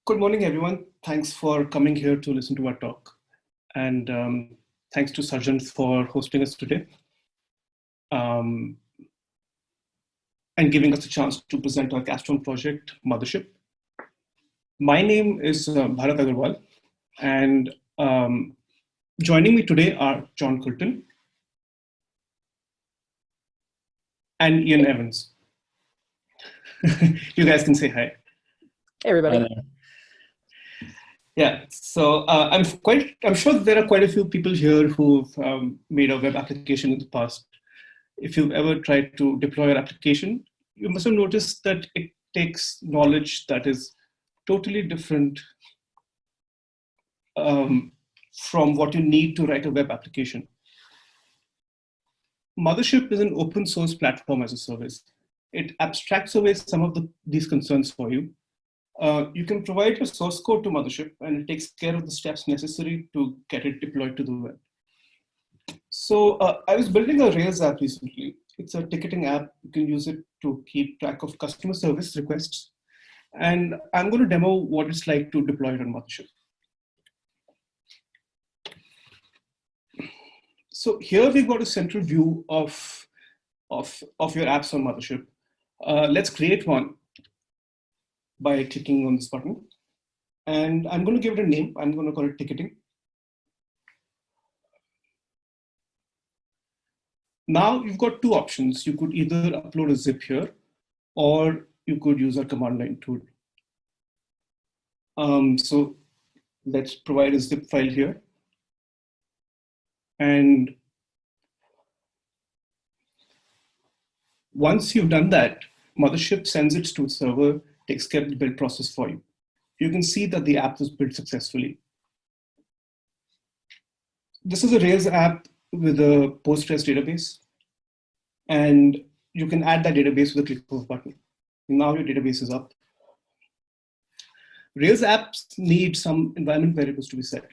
Good morning, everyone. Thanks for coming here to listen to our talk. And thanks to Sarjan for hosting us today and giving us a chance to present our Capstone project, Mothership. My name is Bharat Agarwal, and joining me today are Jon Kulton and Ian Evans. You guys can say hi. Hey, everybody. Yeah, so I'm sure there are quite a few people here who've made a web application in the past. If you've ever tried to deploy your application, you must have noticed that it takes knowledge that is totally different from what you need to write a web application. Mothership is an open source platform as a service. It abstracts away some of these concerns for you. You can provide your source code to Mothership, and it takes care of the steps necessary to get it deployed to the web. So I was building a Rails app recently. It's a ticketing app. You can use it to keep track of customer service requests. And I'm going to demo what it's like to deploy it on Mothership. So here we've got a central view of your apps on Mothership. Let's create one by clicking on this button. And I'm going to give it a name. I'm going to call it ticketing. Now you've got two options. You could either upload a zip here, or you could use our command line tool. So let's provide a zip file here. And once you've done that, Mothership sends it to a server, takes care of the build process for you. You can see that the app was built successfully. This is a Rails app with a Postgres database, and you can add that database with a click of a button. Now your database is up. Rails apps need some environment variables to be set.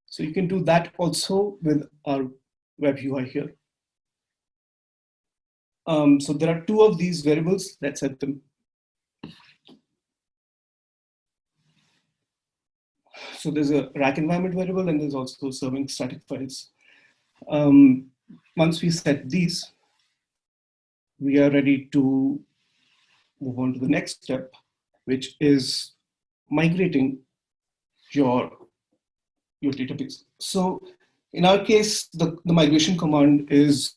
So you can do that also with our web UI here. So there are two of these variables. Let's set them. So there's a rack environment variable, and there's also serving static files. Once we set these, we are ready to move on to the next step, which is migrating your database. So in our case, the migration command is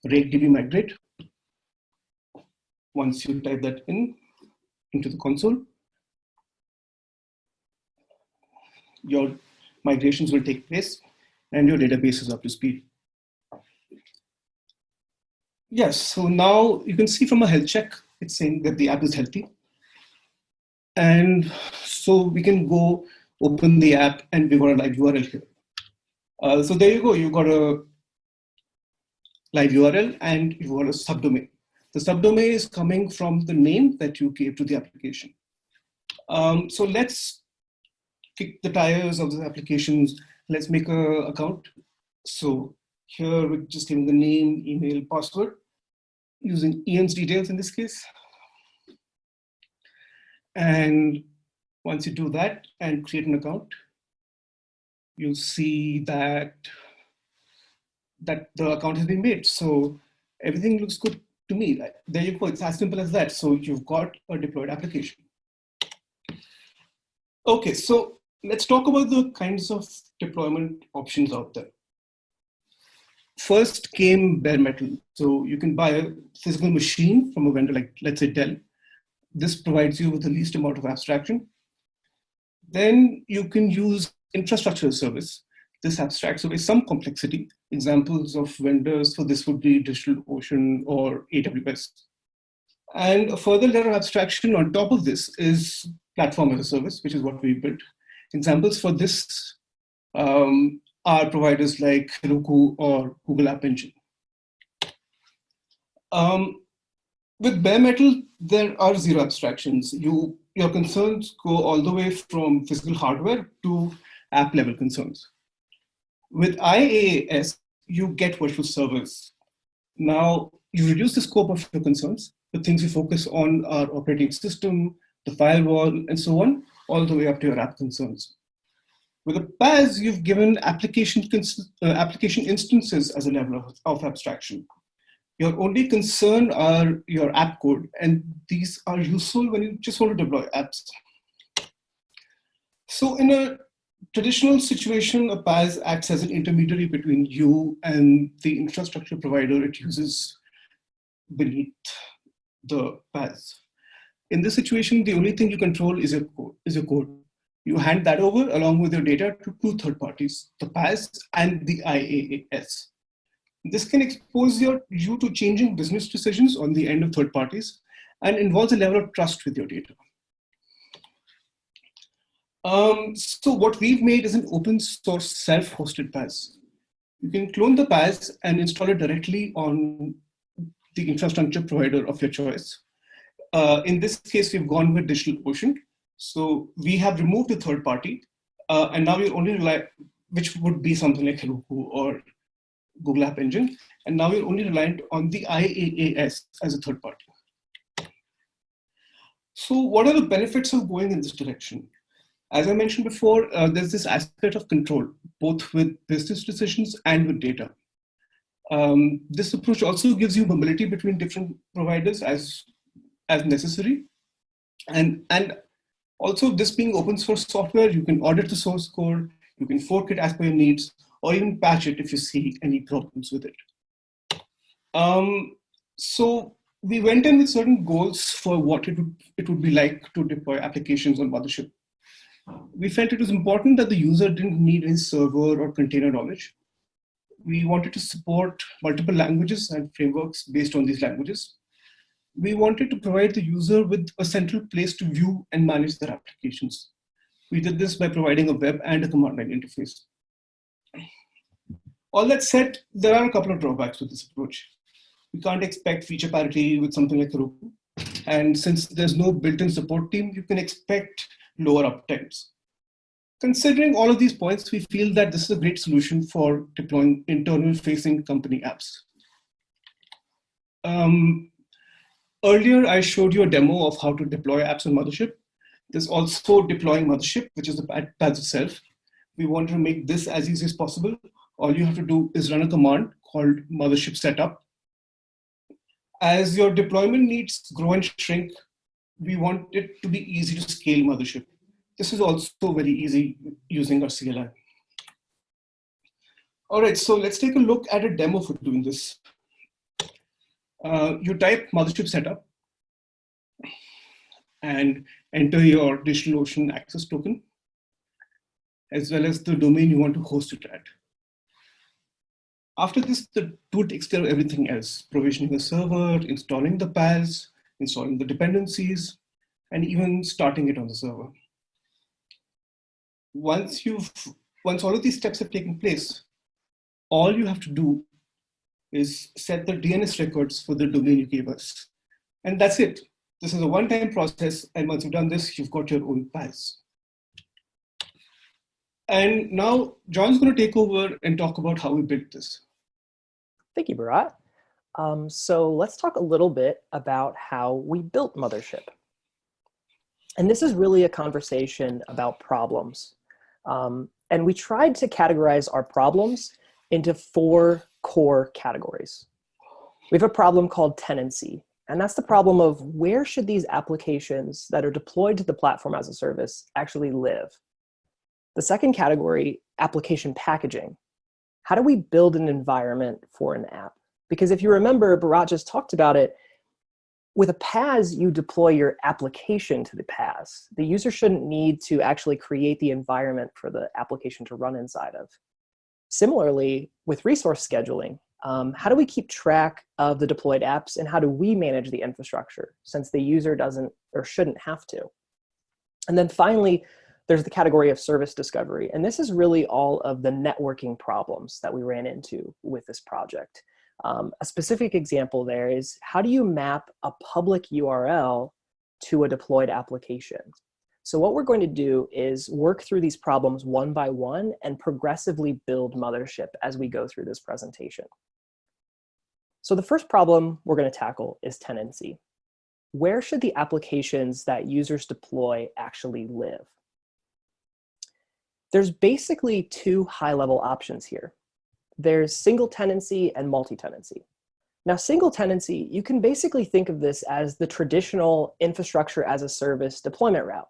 rake-db migrate. Once you type that into the console, your migrations will take place and your database is up to speed. Yes, so now you can see from a health check, it's saying that the app is healthy. And so we can go open the app, and we've got a live URL here. So there you go, you've got a live URL and you've got a subdomain. The subdomain is coming from the name that you gave to the application. So let's kick the tires of the applications. Let's make an account. So here we're just giving the name, email, password, using Ian's details in this case. And once you do that and create an account, you'll see that the account has been made. So everything looks good to me. There you go. It's as simple as that. So you've got a deployed application. Okay, so let's talk about the kinds of deployment options out there. First came bare metal. So you can buy a physical machine from a vendor like, let's say, Dell. This provides you with the least amount of abstraction. Then you can use infrastructure as a service. This abstracts away some complexity. Examples of vendors for this would be DigitalOcean or AWS. And a further layer of abstraction on top of this is platform as a service, which is what we built. Examples for this are providers like Heroku or Google App Engine. With bare metal, there are zero abstractions. Your concerns go all the way from physical hardware to app level concerns. With IaaS, you get virtual servers. Now, you reduce the scope of your concerns. The things we focus on are operating system, the firewall, and so on. all the way up to your app concerns. With a Paas, you've given application instances as a level of abstraction. Your only concern are your app code, and these are useful when you just want to deploy apps. So in a traditional situation, a Paas acts as an intermediary between you and the infrastructure provider it uses beneath the Paas. In this situation, the only thing you control is your code. You hand that over along with your data to two third parties, the Paas and the IaaS. This can expose you to changing business decisions on the end of third parties and involves a level of trust with your data. So what we've made is an open source self-hosted Paas. You can clone the Paas and install it directly on the infrastructure provider of your choice. In this case, we've gone with DigitalOcean. So we have removed the third party, and now you're only which would be something like Heroku or Google App Engine, and now you're only reliant on the IaaS as a third party. So what are the benefits of going in this direction? As I mentioned before, there's this aspect of control, both with business decisions and with data. This approach also gives you mobility between different providers as necessary. And also, this being open source software, you can audit the source code, you can fork it as per your needs, or even patch it if you see any problems with it. So we went in with certain goals for what it would be like to deploy applications on Mothership. We felt it was important that the user didn't need any server or container knowledge. We wanted to support multiple languages and frameworks based on these languages. We wanted to provide the user with a central place to view and manage their applications. We did this by providing a web and a command line interface. All that said, there are a couple of drawbacks with this approach. We can't expect feature parity with something like Heroku. And since there's no built-in support team, you can expect lower uptimes. Considering all of these points, we feel that this is a great solution for deploying internal-facing company apps. Earlier, I showed you a demo of how to deploy apps on Mothership. There's also deploying Mothership, which is the Paas itself. We want to make this as easy as possible. All you have to do is run a command called Mothership setup. As your deployment needs grow and shrink, we want it to be easy to scale Mothership. This is also very easy using our CLI. All right, so let's take a look at a demo for doing this. You type Mothership setup and enter your DigitalOcean access token, as well as the domain you want to host it at. After this, the tool takes care of everything else: provisioning a server, installing the Paas, installing the dependencies, and even starting it on the server. Once all of these steps have taken place, all you have to do is set the DNS records for the domain you gave us. And that's it. This is a one-time process, and once you've done this, you've got your own Paas. And now Jon's going to take over and talk about how we built this. Thank you, Bharat. So let's talk a little bit about how we built Mothership. And this is really a conversation about problems. And we tried to categorize our problems into 4 core categories. We have a problem called tenancy, and that's the problem of where should these applications that are deployed to the platform as a service actually live. The second category, application packaging. How do we build an environment for an app? Because if you remember, Bharat just talked about it, with a Paas, you deploy your application to the Paas. The user shouldn't need to actually create the environment for the application to run inside of. Similarly, with resource scheduling, how do we keep track of the deployed apps, and how do we manage the infrastructure, since the user doesn't or shouldn't have to? And then finally, there's the category of service discovery. And this is really all of the networking problems that we ran into with this project. A specific example there is, how do you map a public URL to a deployed application? So what we're going to do is work through these problems one by one and progressively build Mothership as we go through this presentation. So the first problem we're going to tackle is tenancy. Where should the applications that users deploy actually live? There's basically two high-level options here. There's single tenancy and multi-tenancy. Now, single tenancy, you can basically think of this as the traditional infrastructure as a service deployment route.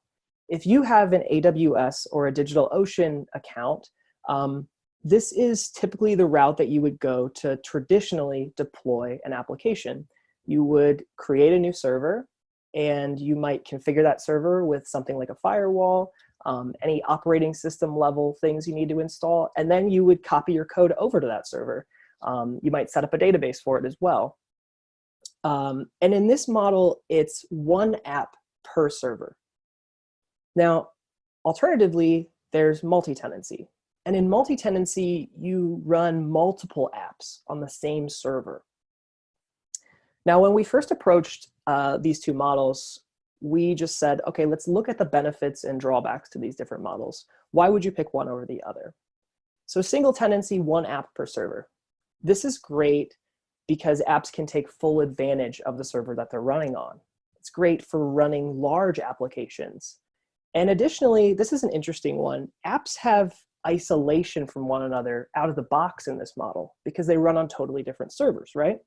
If you have an AWS or a DigitalOcean account, this is typically the route that you would go to traditionally deploy an application. You would create a new server, and you might configure that server with something like a firewall, any operating system level things you need to install, and then you would copy your code over to that server. You might set up a database for it as well. And in this model, it's one app per server. Now, alternatively, there's multi-tenancy. And in multi-tenancy, you run multiple apps on the same server. Now, when we first approached these two models, we just said, okay, let's look at the benefits and drawbacks to these different models. Why would you pick one over the other? So single tenancy, one app per server. This is great because apps can take full advantage of the server that they're running on. It's great for running large applications. And additionally, this is an interesting one. Apps have isolation from one another out of the box in this model because they run on totally different servers, right?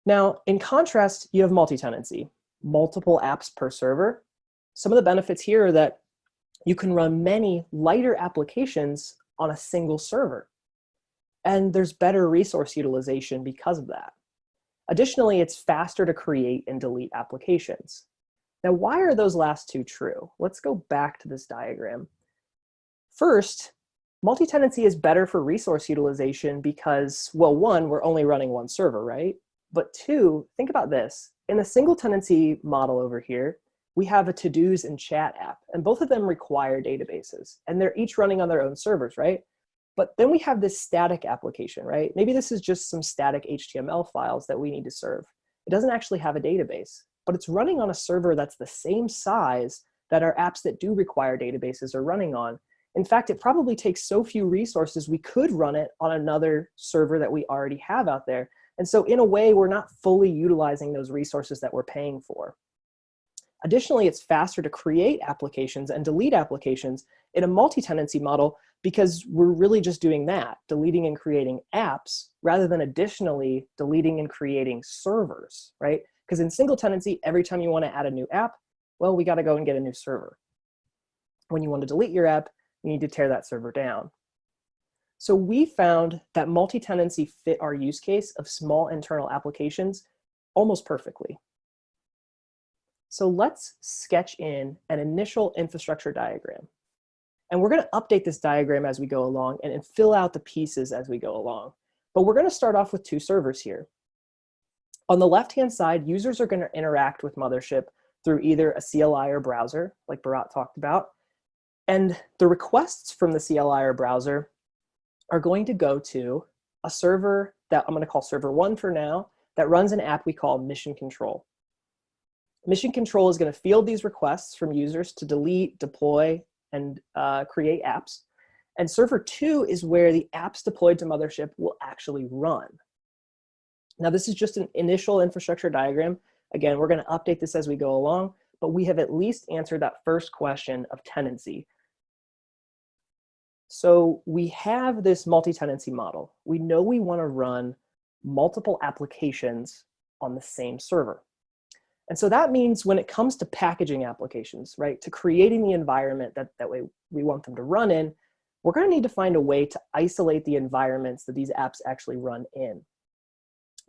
Now, in contrast, you have multi-tenancy, multiple apps per server. Some of the benefits here are that you can run many lighter applications on a single server. And there's better resource utilization because of that. Additionally, it's faster to create and delete applications. Now, why are those last two true? Let's go back to this diagram. First, multi-tenancy is better for resource utilization because, well, one, we're only running one server, right? But two, think about this. In the single tenancy model over here, we have a to-dos and chat app, and both of them require databases, and they're each running on their own servers, right? But then we have this static application, right? Maybe this is just some static HTML files that we need to serve. It doesn't actually have a database, but it's running on a server that's the same size that our apps that do require databases are running on. In fact, it probably takes so few resources, we could run it on another server that we already have out there. And so in a way, we're not fully utilizing those resources that we're paying for. Additionally, it's faster to create applications and delete applications in a multi-tenancy model because we're really just doing that, deleting and creating apps, rather than additionally deleting and creating servers, right? Because in single tenancy, every time you want to add a new app, well, we got to go and get a new server. When you want to delete your app, you need to tear that server down. So we found that multi-tenancy fit our use case of small internal applications almost perfectly. So let's sketch in an initial infrastructure diagram. And we're going to update this diagram as we go along and fill out the pieces as we go along. But we're going to start off with two servers here. On the left-hand side, users are going to interact with Mothership through either a CLI or browser, like Bharat talked about. And the requests from the CLI or browser are going to go to a server that I'm going to call server 1 for now, that runs an app we call Mission Control. Mission Control is going to field these requests from users to delete, deploy, and create apps. And server 2 is where the apps deployed to Mothership will actually run. Now, this is just an initial infrastructure diagram. Again, we're going to update this as we go along, but we have at least answered that first question of tenancy. So we have this multi-tenancy model. We know we want to run multiple applications on the same server. And so that means when it comes to packaging applications, right, to creating the environment that we want them to run in, we're going to need to find a way to isolate the environments that these apps actually run in.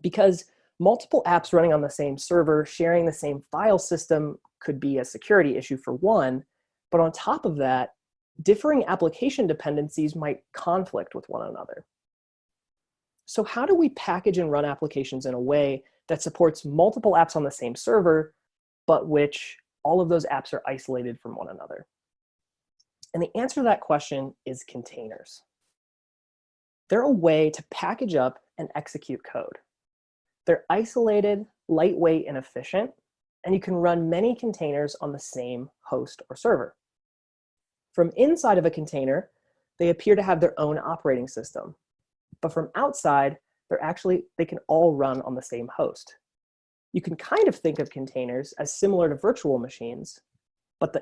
Because multiple apps running on the same server, sharing the same file system could be a security issue for one, but on top of that, differing application dependencies might conflict with one another. So how do we package and run applications in a way that supports multiple apps on the same server, but which all of those apps are isolated from one another? And the answer to that question is containers. They're a way to package up and execute code. They're isolated, lightweight, and efficient, and you can run many containers on the same host or server. From inside of a container, they appear to have their own operating system. But from outside, they can all run on the same host. You can kind of think of containers as similar to virtual machines, but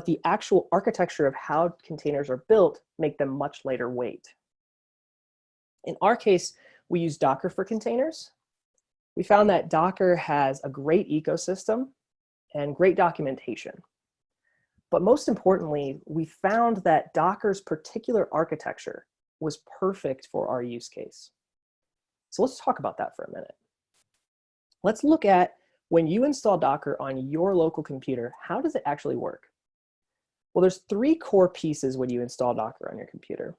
the actual architecture of how containers are built make them much lighter weight. In our case, we use Docker for containers. We found that Docker has a great ecosystem and great documentation. But most importantly, we found that Docker's particular architecture was perfect for our use case. So let's talk about that for a minute. Let's look at when you install Docker on your local computer, how does it actually work? Well, there's three core pieces when you install Docker on your computer.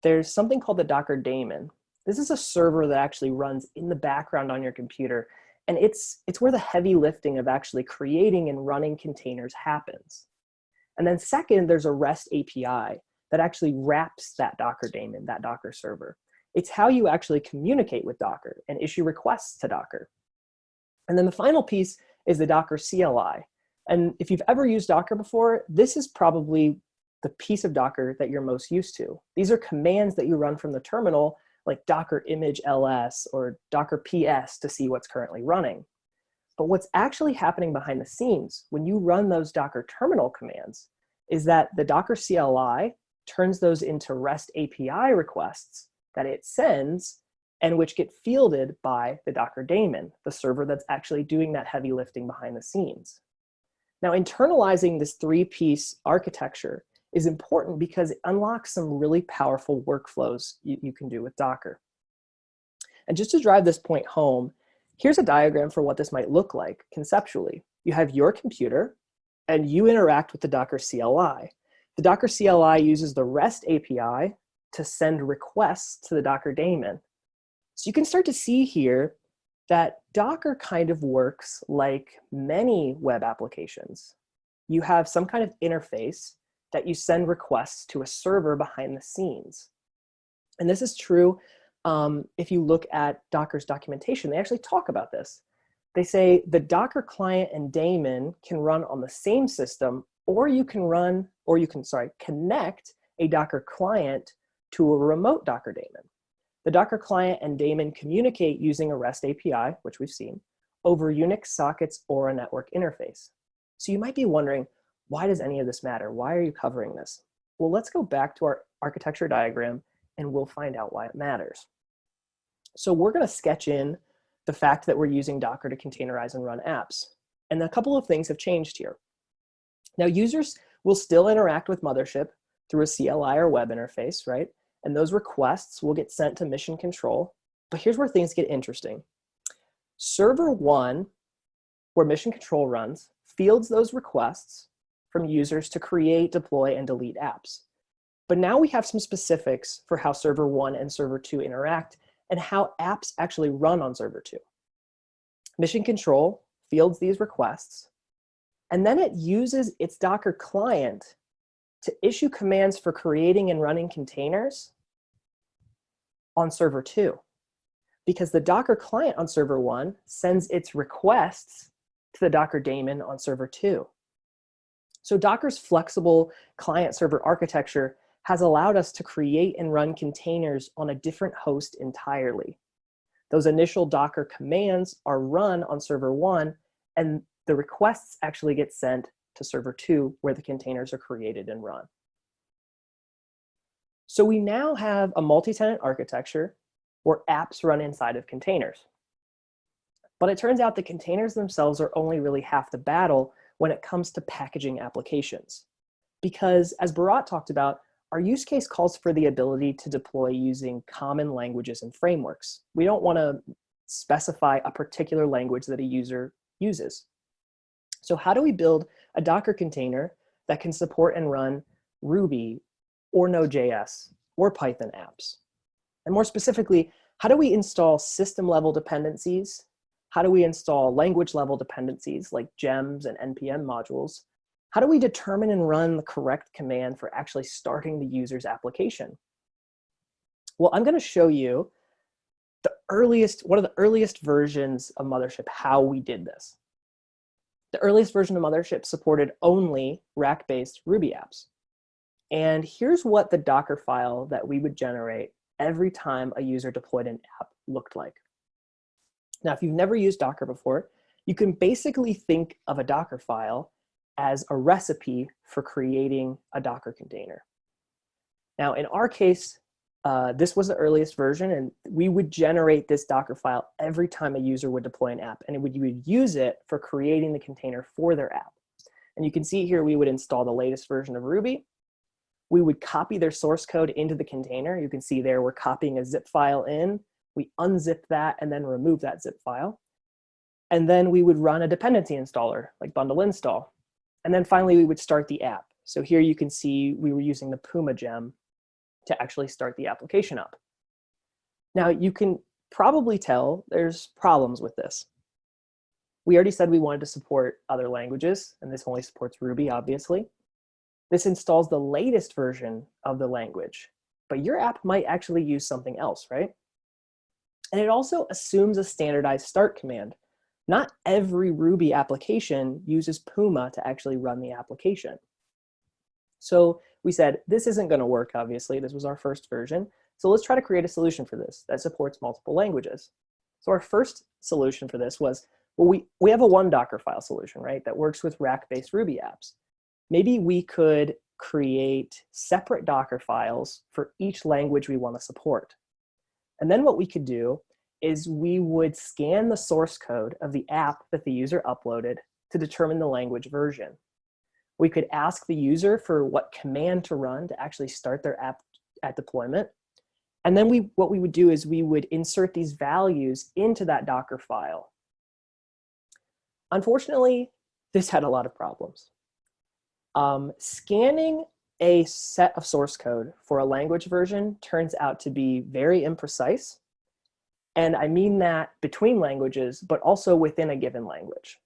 There's something called the Docker daemon. This is a server that actually runs in the background on your computer, and it's where the heavy lifting of actually creating and running containers happens. And then second, there's a REST API that actually wraps that Docker daemon, that Docker server. It's how you actually communicate with Docker and issue requests to Docker. And then the final piece is the Docker CLI. And if you've ever used Docker before, this is probably the piece of Docker that you're most used to. These are commands that you run from the terminal, like Docker image ls or Docker ps to see what's currently running. But what's actually happening behind the scenes when you run those Docker terminal commands is that the Docker CLI turns those into REST API requests that it sends and which get fielded by the Docker daemon, the server that's actually doing that heavy lifting behind the scenes. Now, internalizing this three-piece architecture is important because it unlocks some really powerful workflows you can do with Docker. And just to drive this point home, here's a diagram for what this might look like conceptually. You have your computer, and you interact with the Docker CLI. The Docker CLI uses the REST API to send requests to the Docker daemon. So you can start to see here that Docker kind of works like many web applications. You have some kind of interface that you send requests to a server behind the scenes. And this is true if you look at Docker's documentation. They actually talk about this. They say the Docker client and daemon can run on the same system, or you can connect a Docker client to a remote Docker daemon. The Docker client and daemon communicate using a REST API, which we've seen, over Unix sockets or a network interface. So you might be wondering, why does any of this matter? Why are you covering this? Well, let's go back to our architecture diagram and we'll find out why it matters. So we're going to sketch in the fact that we're using Docker to containerize and run apps. And a couple of things have changed here. Now, users will still interact with Mothership through a CLI or web interface, right? And those requests will get sent to mission control. But here's where things get interesting. Server 1, where mission control runs, fields those requests from users to create, deploy, and delete apps. But now we have some specifics for how server 1 and server 2 interact and how apps actually run on server 2. Mission control fields these requests, and then it uses its Docker client to issue commands for creating and running containers on server 2. Because the Docker client on server 1 sends its requests to the Docker daemon on server 2. So Docker's flexible client-server architecture has allowed us to create and run containers on a different host entirely. Those initial Docker commands are run on server 1, and the requests actually get sent to server 2, where the containers are created and run. So we now have a multi-tenant architecture where apps run inside of containers. But it turns out the containers themselves are only really half the battle when it comes to packaging applications. Because as Bharat talked about, our use case calls for the ability to deploy using common languages and frameworks. We don't want to specify a particular language that a user uses. So how do we build a Docker container that can support and run Ruby or Node.js or Python apps? And more specifically, how do we install system-level dependencies? How do we install language-level dependencies like gems and NPM modules? How do we determine and run the correct command for actually starting the user's application? Well, I'm going to show you one of the earliest versions of Mothership, how we did this. The earliest version of Mothership supported only rack-based Ruby apps. And here's what the Docker file that we would generate every time a user deployed an app looked like. Now, if you've never used Docker before, you can basically think of a Docker file as a recipe for creating a Docker container. Now, in our case, this was the earliest version, and we would generate this Docker file every time a user would deploy an app, and you would use it for creating the container for their app. And you can see here, we would install the latest version of Ruby. We would copy their source code into the container. You can see there, we're copying a zip file in. We unzip that and then remove that zip file. And then we would run a dependency installer, like bundle install. And then finally, we would start the app. So here you can see we were using the Puma gem to actually start the application up. Now, you can probably tell there's problems with this. We already said we wanted to support other languages, and this only supports Ruby, obviously. This installs the latest version of the language, but your app might actually use something else, right? And it also assumes a standardized start command. Not every Ruby application uses Puma to actually run the application. So we said, this isn't going to work, obviously. This was our first version. So let's try to create a solution for this that supports multiple languages. So our first solution for this was, well, we have a one Dockerfile solution, right, that works with rack-based Ruby apps. Maybe we could create separate Docker files for each language we want to support. And then what we could do is we would scan the source code of the app that the user uploaded to determine the language version. We could ask the user for what command to run to actually start their app at deployment. And then what we would do is we would insert these values into that Docker file. Unfortunately, this had a lot of problems. Scanning a set of source code for a language version turns out to be very imprecise. And I mean that between languages, but also within a given language.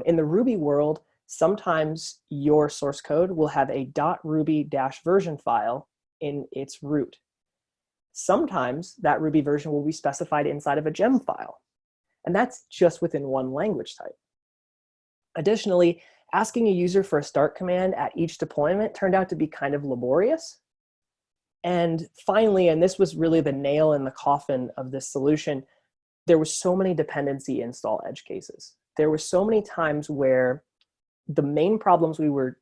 In the Ruby world, sometimes your source code will have a .ruby-version file in its root. Sometimes that Ruby version will be specified inside of a gem file. And that's just within one language type. Additionally, asking a user for a start command at each deployment turned out to be kind of laborious. And finally, and this was really the nail in the coffin of this solution, there were so many dependency install edge cases. There were so many times where the main problems we were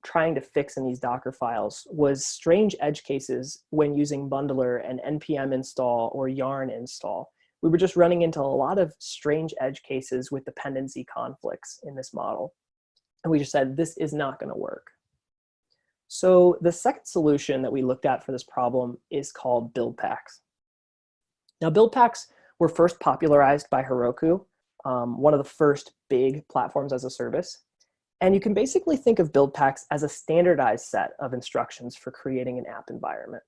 trying to fix in these Docker files was strange edge cases when using bundler and npm install or yarn install. We were just running into a lot of strange edge cases with dependency conflicts in this model. And we just said, this is not going to work. So the second solution that we looked at for this problem is called Buildpacks. Now, Buildpacks were first popularized by Heroku, one of the first big platforms as a service. And you can basically think of Buildpacks as a standardized set of instructions for creating an app environment.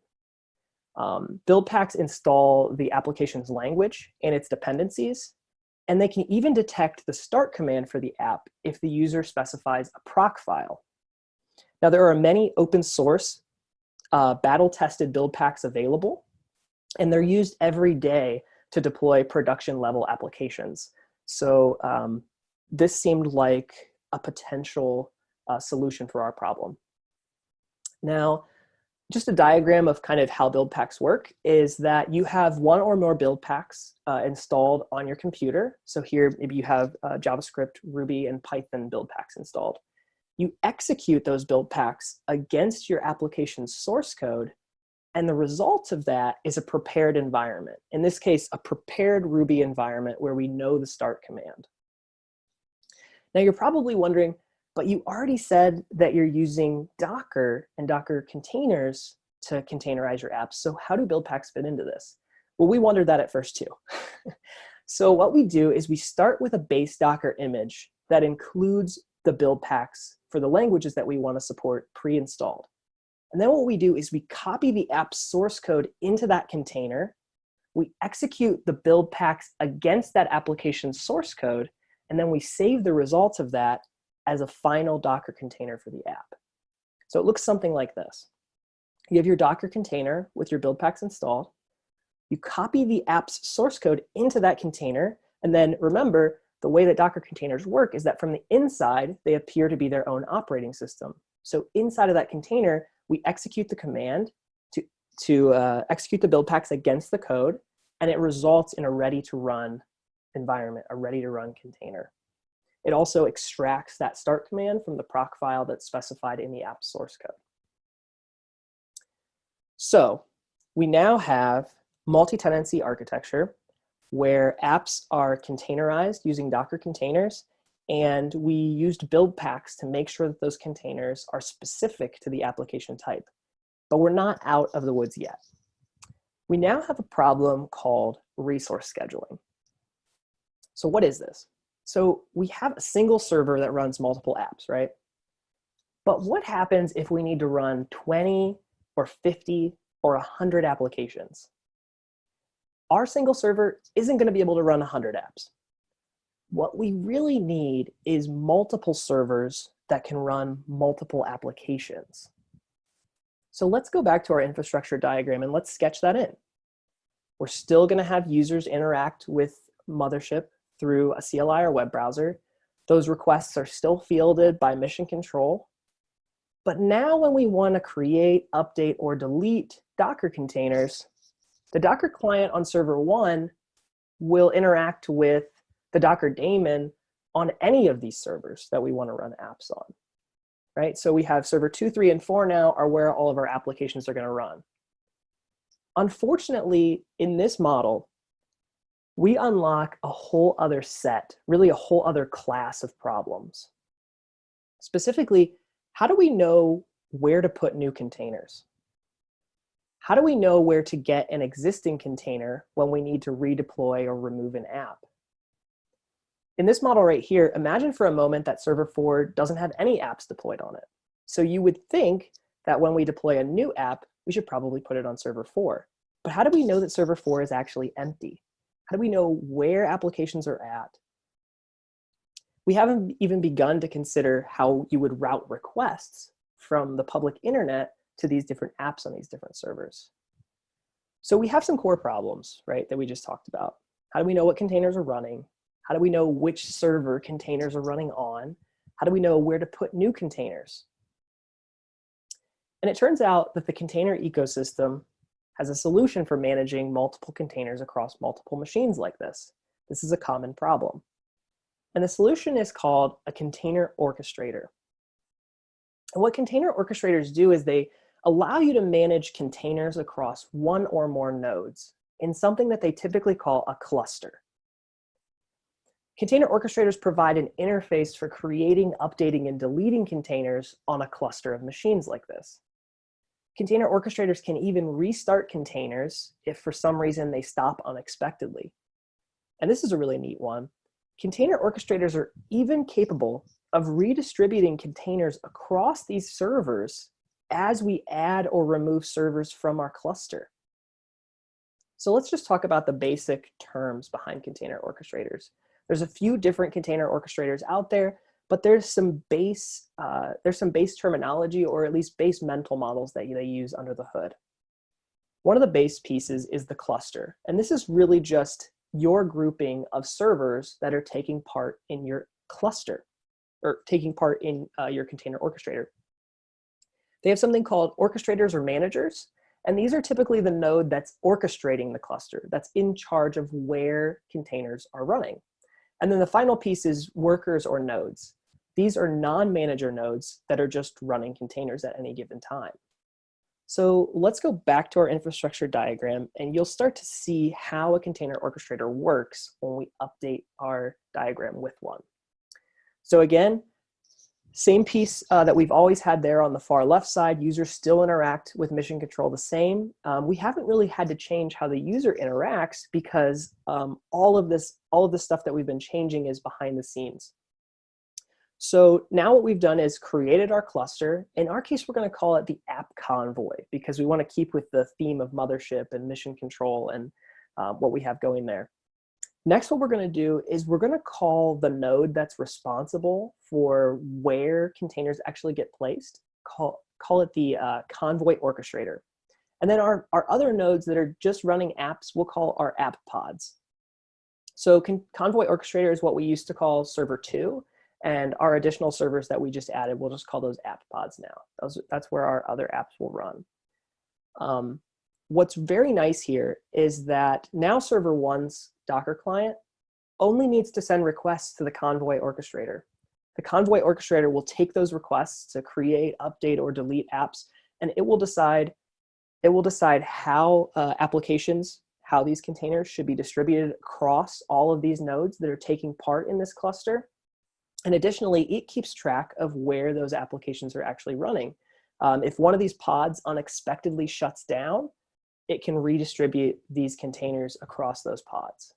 Buildpacks install the application's language and its dependencies, and they can even detect the start command for the app if the user specifies a proc file. Now, there are many open source battle-tested Buildpacks available, and they're used every day to deploy production level applications. So this seemed like a potential solution for our problem. Now, just a diagram of kind of how Buildpacks work is that you have one or more Buildpacks installed on your computer. So here, maybe you have JavaScript, Ruby, and Python Buildpacks installed. You execute those Buildpacks against your application's source code, and the result of that is a prepared environment. In this case, a prepared Ruby environment where we know the start command. Now, you're probably wondering, but you already said that you're using Docker and Docker containers to containerize your apps. So how do Buildpacks fit into this? Well, we wondered that at first too. So what we do is we start with a base Docker image that includes the Buildpacks for the languages that we want to support pre-installed. And then what we do is we copy the app source code into that container. We execute the Buildpacks against that application's source code, and then we save the results of that as a final Docker container for the app. So it looks something like this. You have your Docker container with your Buildpacks installed. You copy the app's source code into that container. And then remember, the way that Docker containers work is that from the inside, they appear to be their own operating system. So inside of that container, we execute the command to execute the Buildpacks against the code, and it results in a ready-to-run environment, a ready-to-run container. It also extracts that start command from the proc file that's specified in the app source code. So we now have multi-tenancy architecture where apps are containerized using Docker containers, and we used Buildpacks to make sure that those containers are specific to the application type. But we're not out of the woods yet. We now have a problem called resource scheduling. So what is this? So we have a single server that runs multiple apps, right? But what happens if we need to run 20 or 50 or 100 applications? Our single server isn't going to be able to run 100 apps. What we really need is multiple servers that can run multiple applications. So let's go back to our infrastructure diagram and let's sketch that in. We're still going to have users interact with Mothership through a CLI or web browser. Those requests are still fielded by mission control. But now when we want to create, update, or delete Docker containers, the Docker client on server 1 will interact with the Docker daemon on any of these servers that we want to run apps on, right? So we have server 2, 3, and 4 now are where all of our applications are going to run. Unfortunately, in this model, we unlock a whole other set, really a whole other class of problems. Specifically, how do we know where to put new containers? How do we know where to get an existing container when we need to redeploy or remove an app? In this model right here, imagine for a moment that server 4 doesn't have any apps deployed on it. So you would think that when we deploy a new app, we should probably put it on server 4. But how do we know that server 4 is actually empty? How do we know where applications are at? We haven't even begun to consider how you would route requests from the public internet to these different apps on these different servers. So we have some core problems, right, that we just talked about. How do we know what containers are running? How do we know which server containers are running on? How do we know where to put new containers? And it turns out that the container ecosystem has a solution for managing multiple containers across multiple machines like this. This is a common problem. And the solution is called a container orchestrator. And what container orchestrators do is they allow you to manage containers across one or more nodes in something that they typically call a cluster. Container orchestrators provide an interface for creating, updating, and deleting containers on a cluster of machines like this. Container orchestrators can even restart containers if for some reason they stop unexpectedly. And this is a really neat one. Container orchestrators are even capable of redistributing containers across these servers as we add or remove servers from our cluster. So let's just talk about the basic terms behind container orchestrators. There's a few different container orchestrators out there, but there's some base terminology, or at least base mental models that they use under the hood. One of the base pieces is the cluster, and this is really just your grouping of servers that are taking part in your cluster, or taking part in your container orchestrator. They have something called orchestrators or managers, and these are typically the node that's orchestrating the cluster, that's in charge of where containers are running. And then the final piece is workers or nodes. These are non-manager nodes that are just running containers at any given time. So let's go back to our infrastructure diagram, and you'll start to see how a container orchestrator works when we update our diagram with one. So again, same piece that we've always had there on the far left side. Users still interact with mission control the same. We haven't really had to change how the user interacts because all of this stuff that we've been changing is behind the scenes. So now what we've done is created our cluster. In our case, we're going to call it the app convoy because we want to keep with the theme of Mothership and mission control and what we have going there. Next, what we're going to do is we're going to call the node that's responsible for where containers actually get placed, call it the convoy orchestrator. And then our other nodes that are just running apps, we'll call our app pods. So convoy orchestrator is what we used to call server 2, and our additional servers that we just added, we'll just call those app pods now. That's where our other apps will run. What's very nice here is that now server 1's Docker client only needs to send requests to the Convoy orchestrator. The Convoy orchestrator will take those requests to create, update, or delete apps, and it will decide how applications, how these containers should be distributed across all of these nodes that are taking part in this cluster. And additionally, it keeps track of where those applications are actually running. If one of these pods unexpectedly shuts down, it can redistribute these containers across those pods.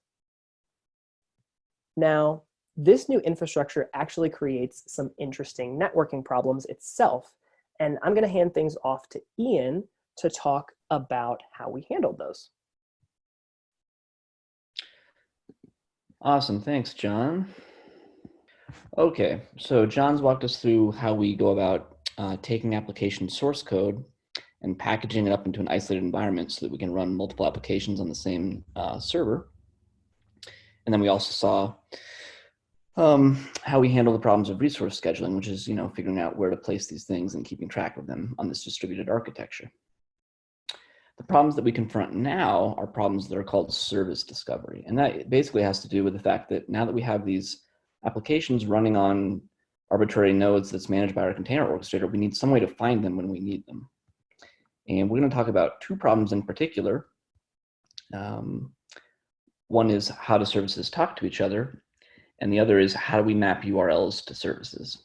Now, this new infrastructure actually creates some interesting networking problems itself. And I'm going to hand things off to Ian to talk about how we handled those. Awesome, thanks, John. Okay, so John's walked us through how we go about taking application source code and packaging it up into an isolated environment so that we can run multiple applications on the same server. And then we also saw how we handle the problems of resource scheduling, which is, figuring out where to place these things and keeping track of them on this distributed architecture. The problems that we confront now are problems that are called service discovery. And that basically has to do with the fact that now that we have these applications running on arbitrary nodes that's managed by our container orchestrator, we need some way to find them when we need them. And we're going to talk about two problems in particular. One is how do services talk to each other? And the other is how do we map URLs to services?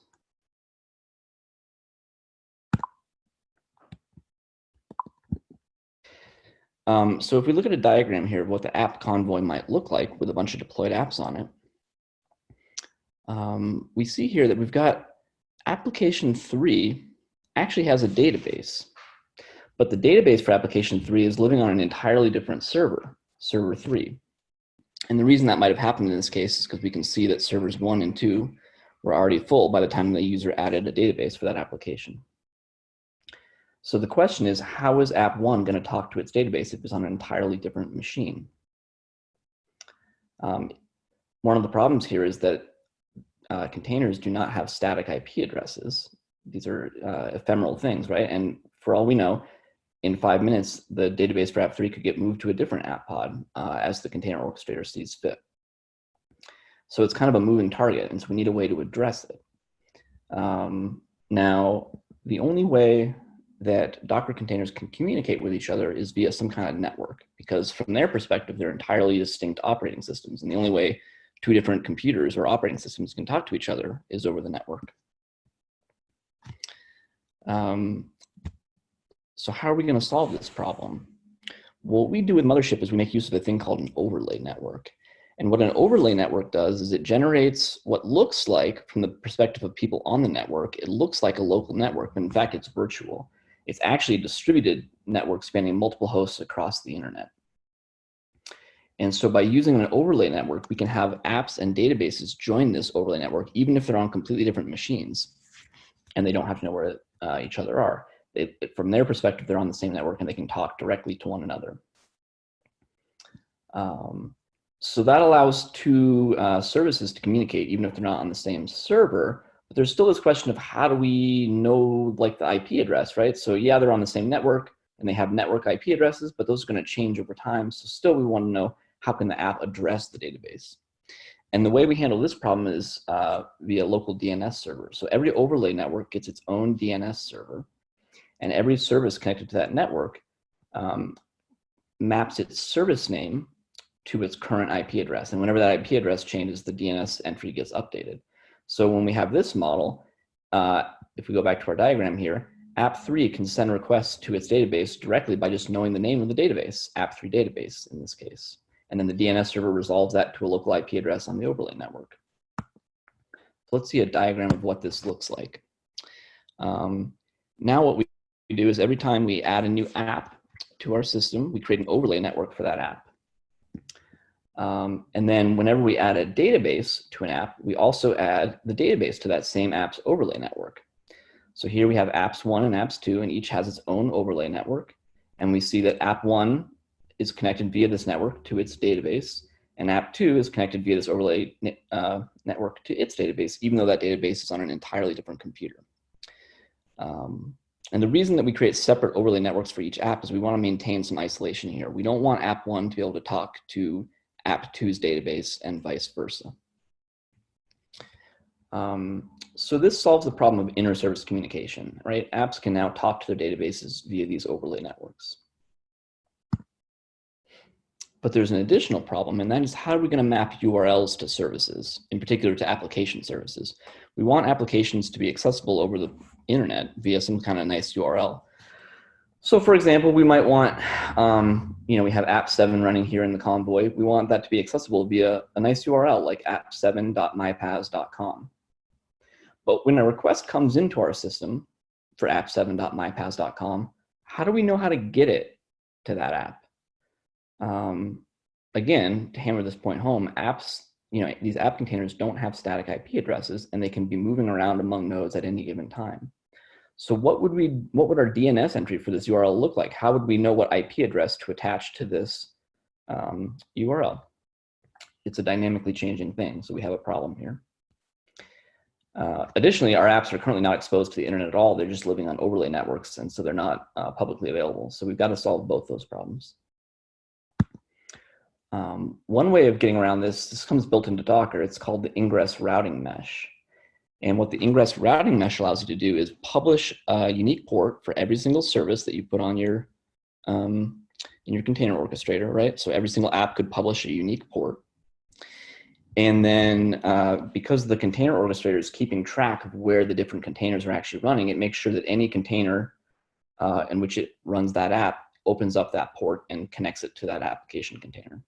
So if we look at a diagram here of what the app convoy might look like with a bunch of deployed apps on it, we see here that we've got application 3 actually has a database, but the database for application 3 is living on an entirely different server, server 3. And the reason that might have happened in this case is because we can see that servers 1 and 2 were already full by the time the user added a database for that application. So the question is, how is app 1 going to talk to its database if it's on an entirely different machine? One of the problems here is that containers do not have static IP addresses. These are ephemeral things, right? And for all we know, in 5 minutes, the database for app 3 could get moved to a different app pod as the container orchestrator sees fit. So it's kind of a moving target, and so we need a way to address it. Now, the only way that Docker containers can communicate with each other is via some kind of network, because from their perspective, they're entirely distinct operating systems. And the only way two different computers or operating systems can talk to each other is over the network. So how are we going to solve this problem? What we do with Mothership is we make use of a thing called an overlay network. And what an overlay network does is it generates what looks like, from the perspective of people on the network, it looks like a local network, but in fact, it's virtual. It's actually a distributed network spanning multiple hosts across the internet. And so by using an overlay network, we can have apps and databases join this overlay network, even if they're on completely different machines, and they don't have to know where each other are. From their perspective, they're on the same network and they can talk directly to one another. So that allows two services to communicate, even if they're not on the same server. But there's still this question of how do we know like the IP address, right? So yeah, they're on the same network and they have network IP addresses, but those are going to change over time. So still we want to know how can the app address the database. And the way we handle this problem is via local DNS server. So every overlay network gets its own DNS server, and every service connected to that network maps its service name to its current IP address. And whenever that IP address changes, the DNS entry gets updated. So when we have this model, if we go back to our diagram here, app 3 can send requests to its database directly by just knowing the name of the database, app 3 database in this case. And then the DNS server resolves that to a local IP address on the overlay network. So let's see a diagram of what this looks like. Now what we do is every time we add a new app to our system, we create an overlay network for that app. And then whenever we add a database to an app, we also add the database to that same app's overlay network. So here we have apps 1 and apps 2, and each has its own overlay network. And we see that app 1 is connected via this network to its database, and app 2 is connected via this overlay network to its database, even though that database is on an entirely different computer. And the reason that we create separate overlay networks for each app is we want to maintain some isolation here. We don't want app 1 to be able to talk to app2's database and vice versa. So this solves the problem of inter-service communication, right? Apps can now talk to their databases via these overlay networks. But there's an additional problem, and that is how are we going to map URLs to services, in particular to application services? We want applications to be accessible over the internet via some kind of nice URL. So for example, we might want, we have app7 running here in the Convoy. We want that to be accessible via a nice URL like app7.mypaas.com. But when a request comes into our system for app7.mypaas.com, how do we know how to get it to that app? Again, to hammer this point home, apps, these app containers don't have static IP addresses, and they can be moving around among nodes at any given time. So what would our DNS entry for this URL look like? How would we know what IP address to attach to this URL? It's a dynamically changing thing, so we have a problem here. Additionally, our apps are currently not exposed to the internet at all. They're just living on overlay networks, and so they're not publicly available. So we've got to solve both those problems. One way of getting around this comes built into Docker. It's called the ingress routing mesh. And what the ingress routing mesh allows you to do is publish a unique port for every single service that you put on your in your container orchestrator, right? So every single app could publish a unique port. And then because the container orchestrator is keeping track of where the different containers are actually running, it makes sure that any container in which it runs that app opens up that port and connects it to that application container.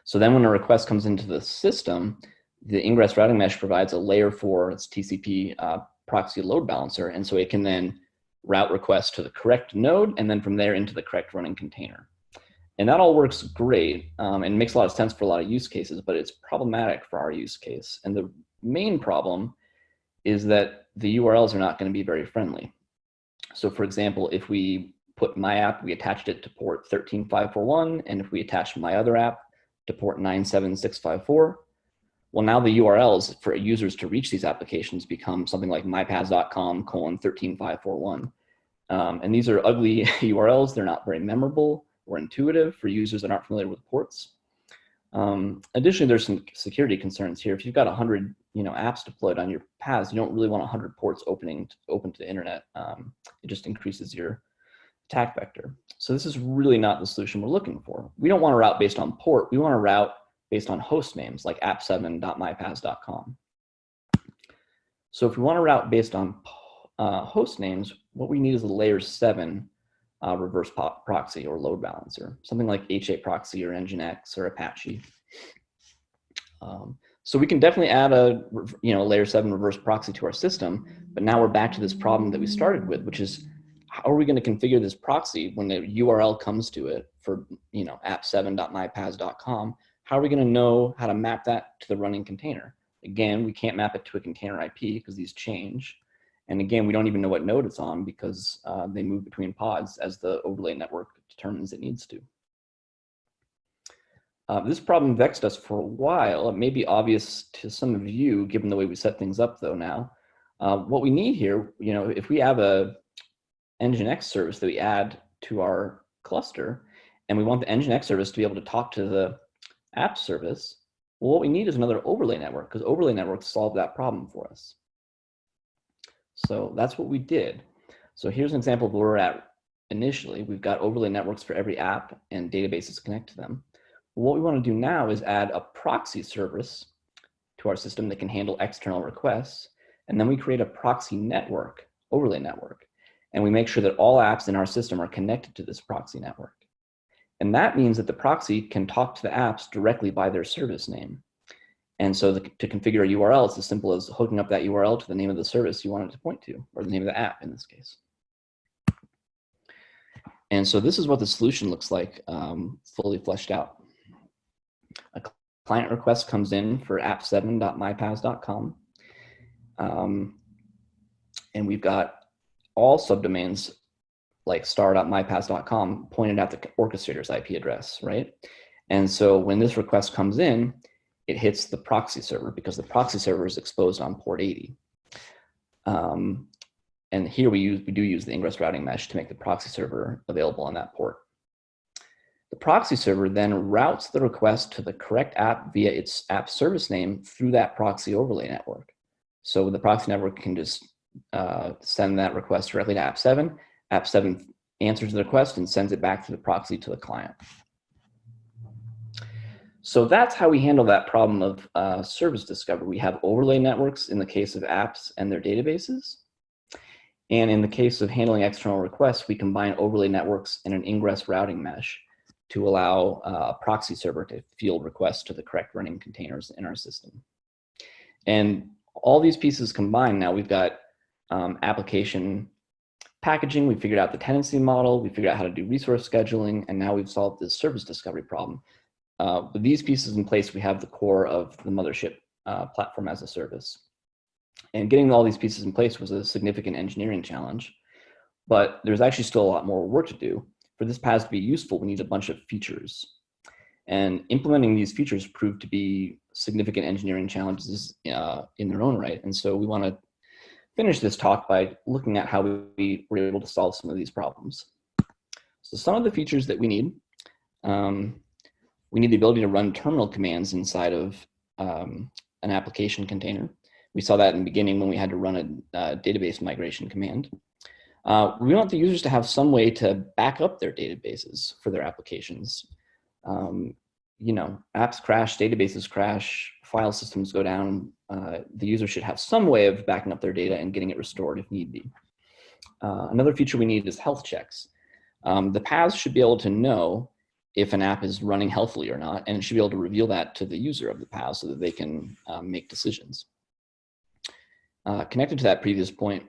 So then when a request comes into the system, the ingress routing mesh provides a layer 4, it's TCP proxy load balancer. And so it can then route requests to the correct node and then from there into the correct running container. And that all works great and makes a lot of sense for a lot of use cases, but it's problematic for our use case. And the main problem is that the URLs are not going to be very friendly. So for example, if we put my app, we attached it to port 13541, and if we attach my other app to port 97654, well, now the URLs for users to reach these applications become something like mypaas.com:13541. And these are ugly URLs. They're not very memorable or intuitive for users that aren't familiar with ports. Additionally, there's some security concerns here. If you've got 100 apps deployed on your Paas, you don't really want 100 ports open to the internet. It just increases your attack vector. So this is really not the solution we're looking for. We don't want to route based on port. We want to route based on host names like app7.mypaas.com. So if we want to route based on host names, what we need is a layer 7 reverse proxy or load balancer, something like HA proxy or Nginx or Apache. So we can definitely add a layer 7 reverse proxy to our system, but now we're back to this problem that we started with, which is how are we going to configure this proxy when the URL comes to it for app7.mypaas.com? How are we going to know how to map that to the running container? Again, we can't map it to a container IP because these change. And again, we don't even know what node it's on because they move between pods as the overlay network determines it needs to. This problem vexed us for a while. It may be obvious to some of you, given the way we set things up though now. What we need here, if we have a Nginx service that we add to our cluster, and we want the Nginx service to be able to talk to the app service, well, what we need is another overlay network because overlay networks solve that problem for us. So that's what we did. So here's an example of where we're at initially. We've got overlay networks for every app and databases connect to them. What we want to do now is add a proxy service to our system that can handle external requests. And then we create a proxy network, overlay network. And we make sure that all apps in our system are connected to this proxy network. And that means that the proxy can talk to the apps directly by their service name. And so to configure a URL, it's as simple as hooking up that URL to the name of the service you want it to point to, or the name of the app in this case. And so this is what the solution looks like fully fleshed out. A client request comes in for app7.mypaas.com. And we've got all subdomains like star.mypaas.com pointed at the orchestrator's IP address, right? And so when this request comes in, it hits the proxy server because the proxy server is exposed on port 80. And here we do use the ingress routing mesh to make the proxy server available on that port. The proxy server then routes the request to the correct app via its app service name through that proxy overlay network. So the proxy network can just send that request directly to app 7. App 7 answers the request and sends it back through the proxy to the client. So that's how we handle that problem of service discovery. We have overlay networks in the case of apps and their databases. And in the case of handling external requests, we combine overlay networks and an ingress routing mesh to allow a proxy server to field requests to the correct running containers in our system. And all these pieces combined, now we've got application packaging, we figured out the tenancy model, we figured out how to do resource scheduling, and now we've solved this service discovery problem. With these pieces in place, we have the core of the Mothership platform as a service. And getting all these pieces in place was a significant engineering challenge, but there's actually still a lot more work to do. For this PaaS to be useful, we need a bunch of features. And implementing these features proved to be significant engineering challenges in their own right. And so we want to finish this talk by looking at how we were able to solve some of these problems. So some of the features that we need the ability to run terminal commands inside of an application container. We saw that in the beginning when we had to run a database migration command. We want the users to have some way to back up their databases for their applications. You know, apps crash, databases crash, file systems go down. The user should have some way of backing up their data and getting it restored if need be. Another feature we need is health checks. The PaaS should be able to know if an app is running healthily or not, and it should be able to reveal that to the user of the PaaS so that they can make decisions. Connected to that previous point,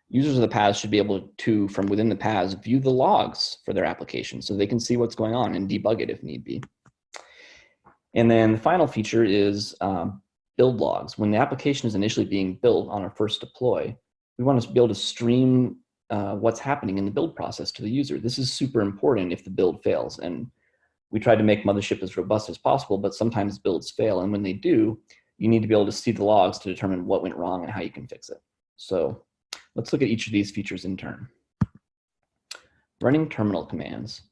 users of the PaaS should be able to, from within the PaaS, view the logs for their application so they can see what's going on and debug it if need be. And then the final feature is build logs. When the application is initially being built on our first deploy, we want to be able to stream what's happening in the build process to the user. This is super important if the build fails. And we tried to make Mothership as robust as possible, but sometimes builds fail. And when they do, you need to be able to see the logs to determine what went wrong and how you can fix it. So let's look at each of these features in turn. Running terminal commands.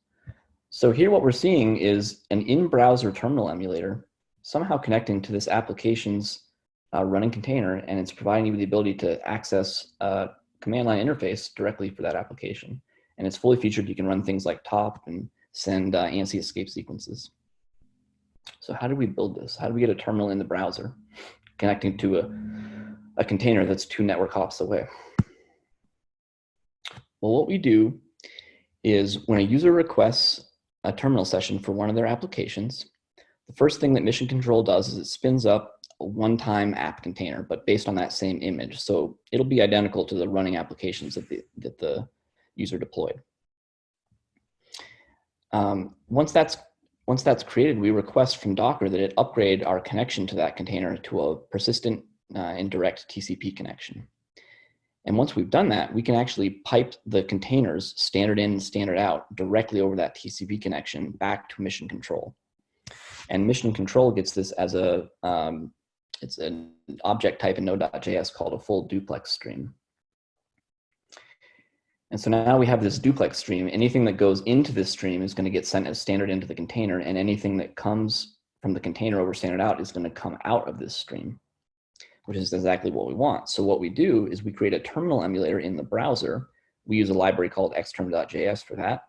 So here what we're seeing is an in-browser terminal emulator somehow connecting to this application's running container, and it's providing you with the ability to access a command line interface directly for that application. And it's fully featured. You can run things like top and send ANSI escape sequences. So how do we build this? How do we get a terminal in the browser connecting to a container that's 2 network hops away? Well, what we do is when a user requests a terminal session for one of their applications, the first thing that Mission Control does is it spins up a one-time app container, but based on that same image. So it'll be identical to the running applications that the user deployed. Once that's created, we request from Docker that it upgrade our connection to that container to a persistent and direct TCP connection. And once we've done that, we can actually pipe the containers standard in and standard out directly over that TCP connection back to Mission Control. And Mission Control gets this as it's an object type in Node.js called a full duplex stream. And so now we have this duplex stream. Anything that goes into this stream is going to get sent as standard into the container, and anything that comes from the container over standard out is going to come out of this stream, which is exactly what we want. So what we do is we create a terminal emulator in the browser. We use a library called xterm.js for that.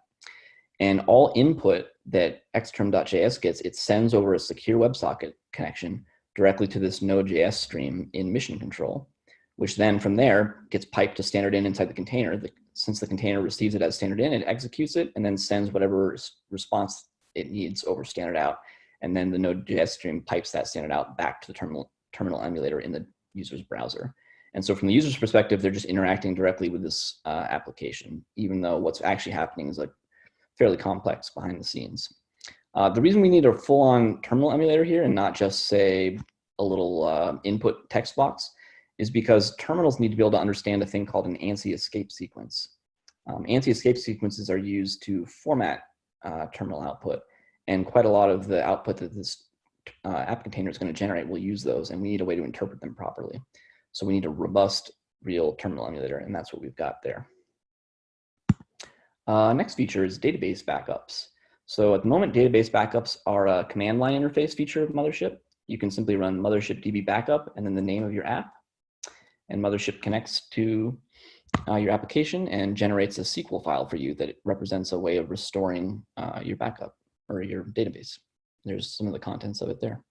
And all input that xterm.js gets, it sends over a secure WebSocket connection directly to this Node.js stream in Mission Control, which then from there gets piped to standard in inside the container. Since the container receives it as standard in, it executes it and then sends whatever response it needs over standard out. And then the Node.js stream pipes that standard out back to the terminal emulator in the user's browser. And so from the user's perspective, they're just interacting directly with this application, even though what's actually happening is like fairly complex behind the scenes. The reason we need a full-on terminal emulator here and not just, say, a little input text box is because terminals need to be able to understand a thing called an ANSI escape sequence. ANSI escape sequences are used to format terminal output, and quite a lot of the output that this app container is going to generate will use those, and we need a way to interpret them properly. So we need a robust, real terminal emulator, and that's what we've got there. Next feature is database backups. So at the moment, database backups are a command line interface feature of Mothership. You can simply run Mothership DB backup and then the name of your app. And Mothership connects to your application and generates a SQL file for you that represents a way of restoring your backup or your database. There's some of the contents of it there.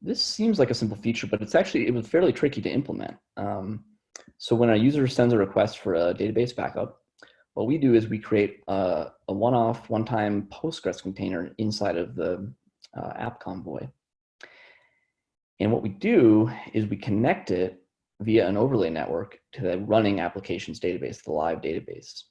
This seems like a simple feature, but it was fairly tricky to implement. So when a user sends a request for a database backup, what we do is we create a one-time Postgres container inside of the app convoy. And what we do is we connect it via an overlay network to the running applications database, the live database.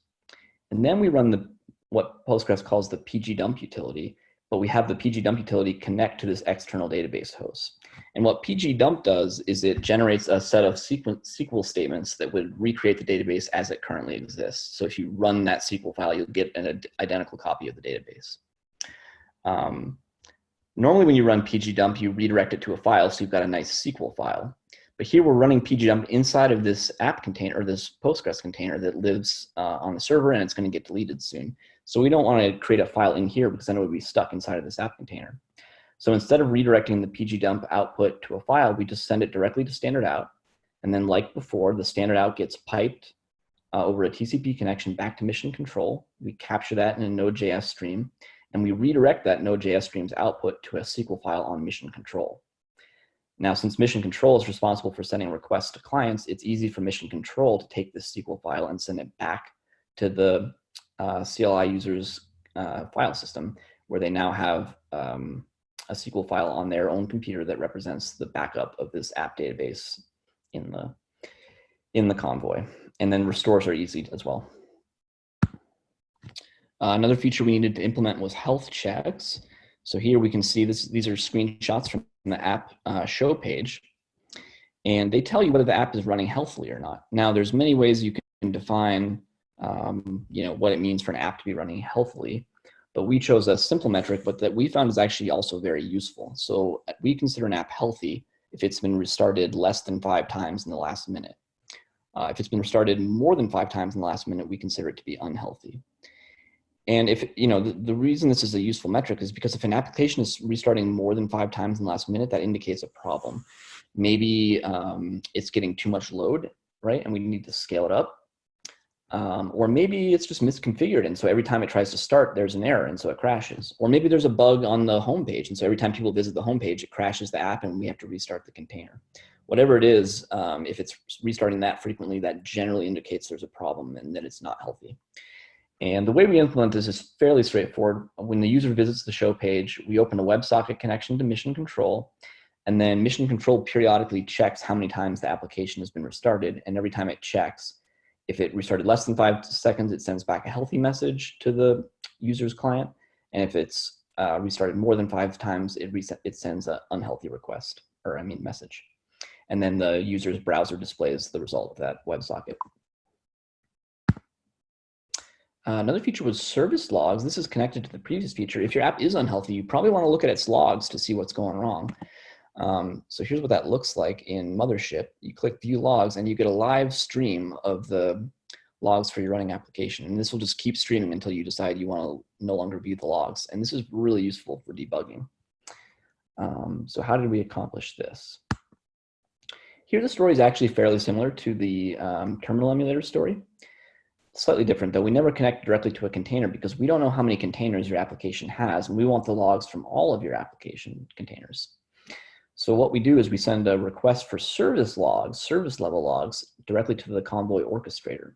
And then we run what Postgres calls the pgdump utility, but we have the pgdump utility connect to this external database host. And what pgdump does is it generates a set of SQL statements that would recreate the database as it currently exists. So if you run that SQL file, you'll get an identical copy of the database. Normally when you run pgdump, you redirect it to a file, so you've got a nice SQL file. But here we're running pgdump inside of this app container, or this Postgres container that lives on the server, and it's going to get deleted soon. So we don't want to create a file in here because then it would be stuck inside of this app container. So instead of redirecting the pgdump output to a file, we just send it directly to standard out. And then like before, the standard out gets piped over a TCP connection back to mission control. We capture that in a Node.js stream, and we redirect that Node.js stream's output to a SQL file on mission control. Now, since mission control is responsible for sending requests to clients, it's easy for mission control to take this SQL file and send it back to the CLI user's file system, where they now have a SQL file on their own computer that represents the backup of this app database in the convoy. And then restores are easy as well. Another feature we needed to implement was health checks. So here we can see these are screenshots from the app show page, and they tell you whether the app is running healthily or not. Now, there's many ways you can define what it means for an app to be running healthily, but we chose a simple metric, but that we found is actually also very useful. So we consider an app healthy if it's been restarted less than 5 times in the last minute. If it's been restarted more than 5 times in the last minute, we consider it to be unhealthy. And if, the reason this is a useful metric is because if an application is restarting more than 5 times in the last minute, that indicates a problem. Maybe it's getting too much load, right? And we need to scale it up. Or maybe it's just misconfigured, and so every time it tries to start, there's an error, and so it crashes. Or maybe there's a bug on the home page, and so every time people visit the home page, it crashes the app, and we have to restart the container. Whatever it is, if it's restarting that frequently, that generally indicates there's a problem and that it's not healthy. And the way we implement this is fairly straightforward. When the user visits the show page, we open a WebSocket connection to Mission Control, and then Mission Control periodically checks how many times the application has been restarted, and every time it checks, if it restarted less than 5 seconds, it sends back a healthy message to the user's client, and if it's restarted more than 5 times, it sends an unhealthy request, message. And then the user's browser displays the result of that WebSocket. Another feature was service logs. This is connected to the previous feature. If your app is unhealthy, you probably want to look at its logs to see what's going wrong. So here's what that looks like in Mothership. You click View Logs, and you get a live stream of the logs for your running application. And this will just keep streaming until you decide you want to no longer view the logs. And this is really useful for debugging. So how did we accomplish this? Here, the story is actually fairly similar to the terminal emulator story. Slightly different, though. We never connect directly to a container because we don't know how many containers your application has, and we want the logs from all of your application containers. So what we do is we send a request for service logs, service level logs, directly to the Convoy Orchestrator.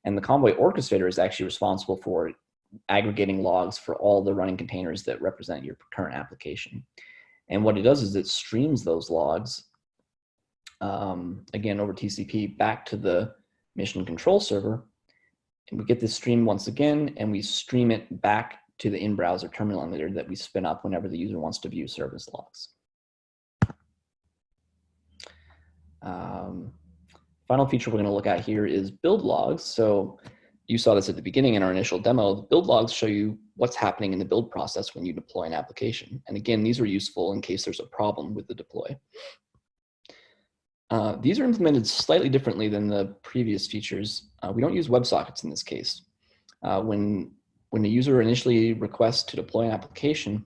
And the Convoy Orchestrator is actually responsible for aggregating logs for all the running containers that represent your current application. And what it does is it streams those logs, again, over TCP back to the Mission Control server. And we get this stream once again, and we stream it back to the in-browser terminal emulator that we spin up whenever the user wants to view service logs. Final feature we're going to look at here is build logs. So you saw this at the beginning in our initial demo. The build logs show you what's happening in the build process when you deploy an application. And again, these are useful in case there's a problem with the deploy. These are implemented slightly differently than the previous features. We don't use WebSockets in this case. When a user initially requests to deploy an application,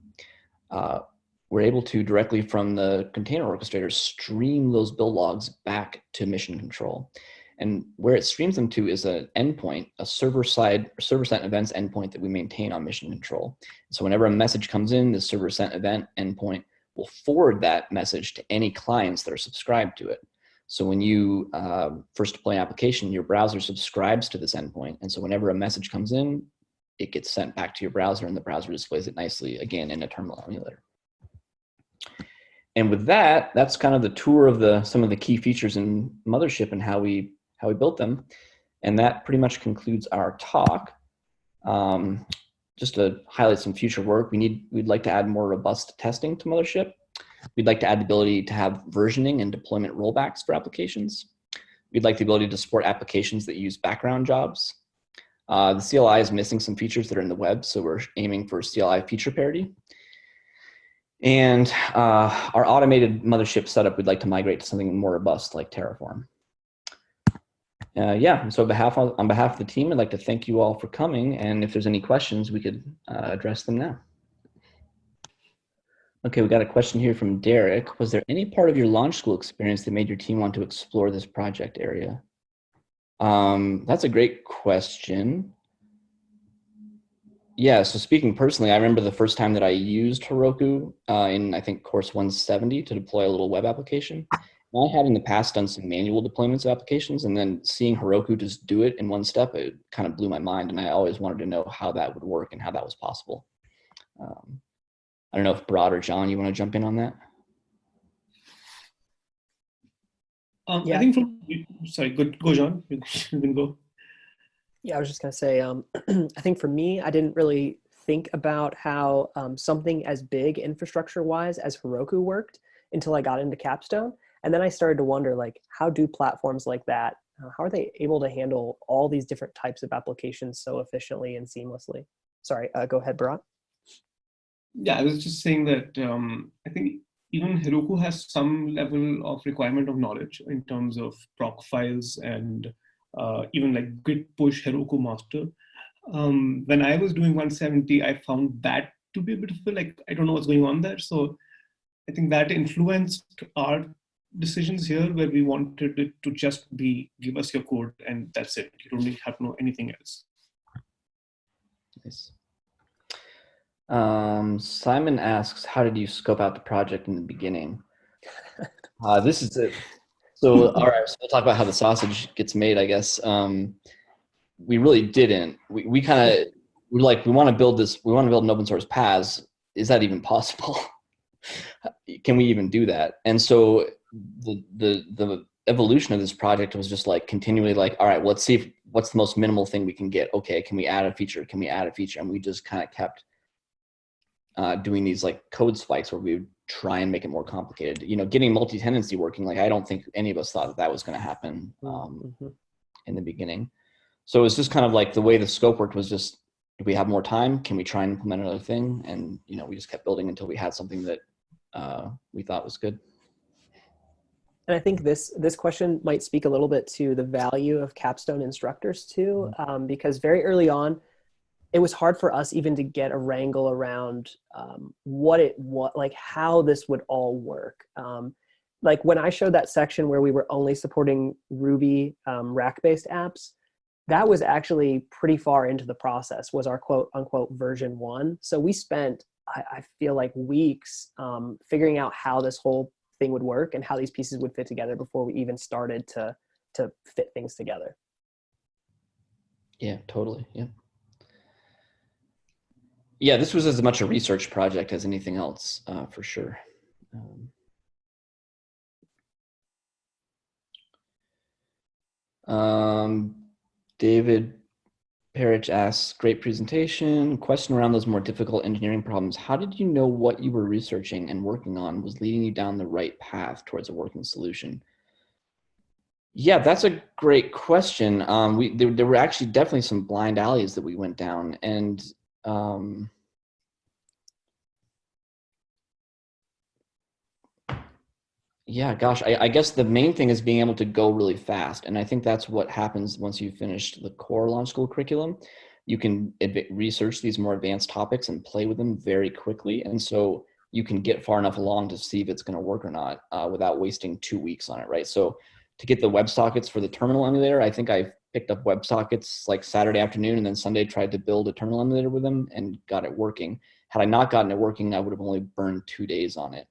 we're able to directly from the container orchestrator stream those build logs back to mission control. And where it streams them to is an endpoint, a server-sent events endpoint that we maintain on mission control. So whenever a message comes in, the server-sent event endpoint will forward that message to any clients that are subscribed to it. So when you first deploy an application, your browser subscribes to this endpoint. And so whenever a message comes in, it gets sent back to your browser and the browser displays it nicely, again, in a terminal emulator. And with that, that's kind of the tour of some of the key features in Mothership and how we built them. And that pretty much concludes our talk. Just to highlight some future work, we'd like to add more robust testing to Mothership. We'd like to add the ability to have versioning and deployment rollbacks for applications. We'd like the ability to support applications that use background jobs. The CLI is missing some features that are in the web, so we're aiming for CLI feature parity. And our automated Mothership setup, we'd like to migrate to something more robust like Terraform. So on behalf of the team, I'd like to thank you all for coming. And if there's any questions, we could address them now. Okay, we got a question here from Derek. Was there any part of your launch school experience that made your team want to explore this project area? That's a great question. Yeah, so speaking personally, I remember the first time that I used Heroku in, I think, course 170 to deploy a little web application. I had in the past done some manual deployments of applications, and then seeing Heroku just do it in one step, it kind of blew my mind, and I always wanted to know how that would work and how that was possible. I don't know if Bharat or John, you want to jump in on that? Yeah. I think sorry, go John, you can go. Yeah, I was just going to say, I think for me, I didn't really think about how something as big infrastructure-wise as Heroku worked until I got into Capstone. And then I started to wonder, like, how do platforms like that, how are they able to handle all these different types of applications so efficiently and seamlessly? Sorry, go ahead, Bharat. Yeah, I was just saying that I think even Heroku has some level of requirement of knowledge in terms of proc files and even like git push Heroku master. When I was doing 170, I found that to be a bit of a, like, I don't know what's going on there. So I think that influenced our decisions here, where we wanted it to just give us your code and that's it. You don't really have to know anything else. Nice. Simon asks, how did you scope out the project in the beginning? This is it. So, all right, so we'll talk about how the sausage gets made, I guess. We really didn't. We want to build an open source Paas. Is that even possible? Can we even do that? And so the evolution of this project was just like continually like, all right, let's see what's the most minimal thing we can get. Okay, can we add a feature? Can we add a feature? And we just kind of kept doing these like code spikes where we would try and make it more complicated. You know, getting multi-tenancy working, like I don't think any of us thought that was going to happen in the beginning. So it was just kind of like the way the scope worked was just, do we have more time? Can we try and implement another thing? And, you know, we just kept building until we had something that we thought was good. And I think this question might speak a little bit to the value of Capstone instructors too, because very early on, it was hard for us even to get a wrangle around like how this would all work. Like when I showed that section where we were only supporting Ruby rack-based apps, that was actually pretty far into the process, was our quote unquote version 1. So we spent, I feel like, weeks figuring out how this whole thing would work and how these pieces would fit together before we even started to fit things together. Yeah, totally. Yeah. Yeah, this was as much a research project as anything else, for sure. David Parich asks, great presentation. Question around those more difficult engineering problems. How did you know what you were researching and working on was leading you down the right path towards a working solution? Yeah, that's a great question. There were actually definitely some blind alleys that we went down, and yeah, gosh, I guess the main thing is being able to go really fast. And I think that's what happens once you've finished the core launch school curriculum. you can research these more advanced topics and play with them very quickly. And so you can get far enough along to see if it's going to work or not without wasting 2 weeks on it, right? So to get the WebSockets for the terminal emulator, I think I picked up WebSockets like Saturday afternoon, and then Sunday tried to build a terminal emulator with them and got it working. Had I not gotten it working, I would have only burned 2 days on it.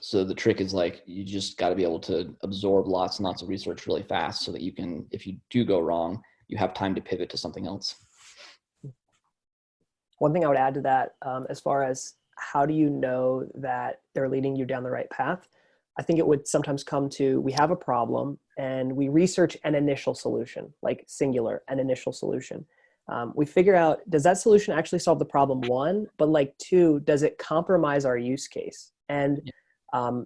So the trick is like, you just got to be able to absorb lots and lots of research really fast so that you can, if you do go wrong, you have time to pivot to something else. One thing I would add to that, as far as how do you know that they're leading you down the right path, I think it would sometimes come to, we have a problem and we research an initial solution, like singular, an initial solution. We figure out, does that solution actually solve the problem, one, but like two, does it compromise our use case? And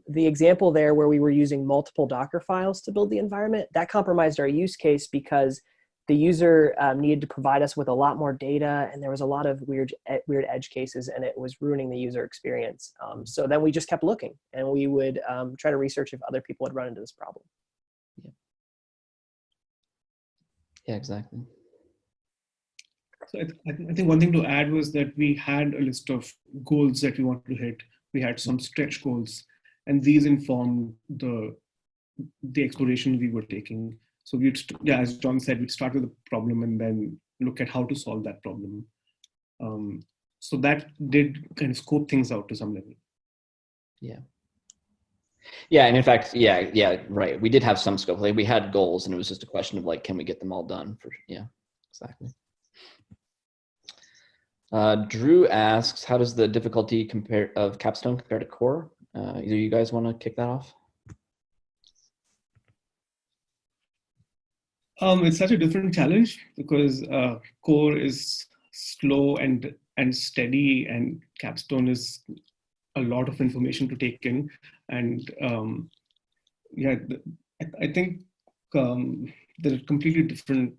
the example there where we were using multiple Docker files to build the environment, that compromised our use case because the user needed to provide us with a lot more data, and there was a lot of weird edge cases, and it was ruining the user experience. So then we just kept looking, and we would try to research if other people had run into this problem. Yeah, exactly. So I think one thing to add was that we had a list of goals that we wanted to hit. We had some stretch goals, and these informed the exploration we were taking. So as Jon said, we'd start with a problem and then look at how to solve that problem. So that did kind of scope things out to some level. Yeah. Yeah, and in fact, yeah, right. We did have some scope. Like we had goals, and it was just a question of like, can we get them all done? Yeah, exactly. Drew asks, how does the difficulty of Capstone compare to Core? Either you guys want to kick that off? It's such a different challenge because Core is slow and steady, and Capstone is a lot of information to take in. And I think there are completely different